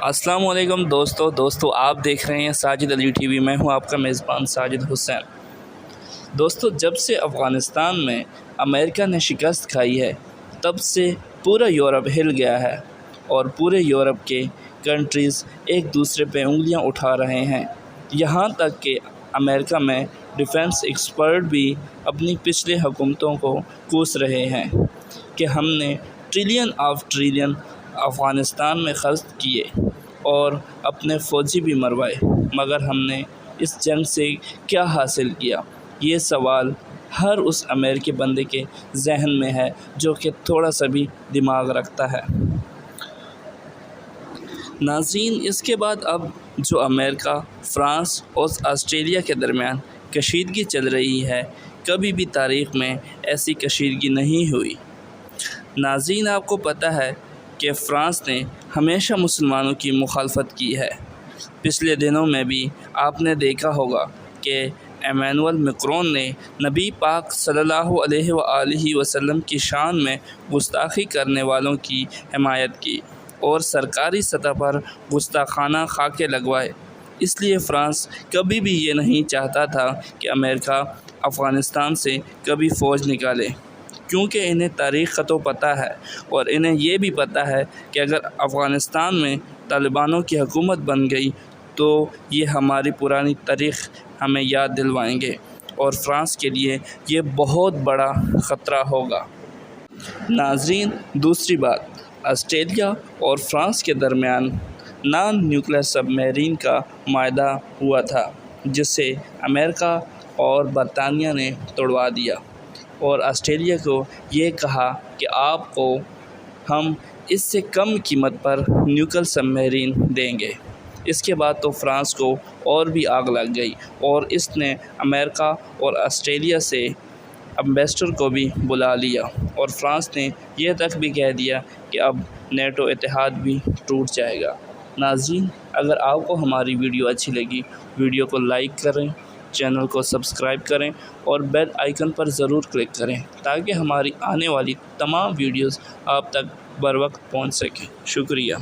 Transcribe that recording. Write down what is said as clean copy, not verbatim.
السلام علیکم دوستو آپ دیکھ رہے ہیں ساجد علی ٹی وی۔ میں ہوں آپ کا میزبان ساجد حسین۔ دوستو جب سے افغانستان میں امریکہ نے شکست کھائی ہے تب سے پورا یورپ ہل گیا ہے اور پورے یورپ کے کنٹریز ایک دوسرے پہ انگلیاں اٹھا رہے ہیں۔ یہاں تک کہ امریکہ میں ڈیفنس ایکسپرٹ بھی اپنی پچھلے حکومتوں کو کوس رہے ہیں کہ ہم نے ٹریلین افغانستان میں خرچ کیے اور اپنے فوجی بھی مروائے، مگر ہم نے اس جنگ سے کیا حاصل کیا؟ یہ سوال ہر اس امریکی بندے کے ذہن میں ہے جو کہ تھوڑا سا بھی دماغ رکھتا ہے۔ ناظرین، اس کے بعد اب جو امریکہ، فرانس اور آسٹریلیا کے درمیان کشیدگی چل رہی ہے، کبھی بھی تاریخ میں ایسی کشیدگی نہیں ہوئی۔ ناظرین، آپ کو پتہ ہے کہ فرانس نے ہمیشہ مسلمانوں کی مخالفت کی ہے۔ پچھلے دنوں میں بھی آپ نے دیکھا ہوگا کہ ایمانوئل میکرون نے نبی پاک صلی اللہ علیہ وآلہ وسلم کی شان میں گستاخی کرنے والوں کی حمایت کی اور سرکاری سطح پر گستاخانہ خاکے لگوائے۔ اس لیے فرانس کبھی بھی یہ نہیں چاہتا تھا کہ امریکہ افغانستان سے کبھی فوج نکالے، کیونکہ انہیں تاریخ کا تو پتہ ہے اور انہیں یہ بھی پتہ ہے کہ اگر افغانستان میں طالبانوں کی حکومت بن گئی تو یہ ہماری پرانی تاریخ ہمیں یاد دلوائیں گے اور فرانس کے لیے یہ بہت بڑا خطرہ ہوگا۔ ناظرین، دوسری بات، آسٹریلیا اور فرانس کے درمیان نان نیوکلیئر سب میرین کا معاہدہ ہوا تھا، جسے امریکہ اور برطانیہ نے توڑوا دیا اور آسٹریلیا کو یہ کہا کہ آپ کو ہم اس سے کم قیمت پر نیوکلیئر سب میرین دیں گے۔ اس کے بعد تو فرانس کو اور بھی آگ لگ گئی اور اس نے امریکہ اور آسٹریلیا سے امبیسڈر کو بھی بلا لیا اور فرانس نے یہ تک بھی کہہ دیا کہ اب نیٹو اتحاد بھی ٹوٹ جائے گا۔ ناظرین، اگر آپ کو ہماری ویڈیو اچھی لگی، ویڈیو کو لائک کریں، چینل کو سبسکرائب کریں اور بیل آئیکن پر ضرور کلک کریں تاکہ ہماری آنے والی تمام ویڈیوز آپ تک بر وقت پہنچ سکیں۔ شکریہ۔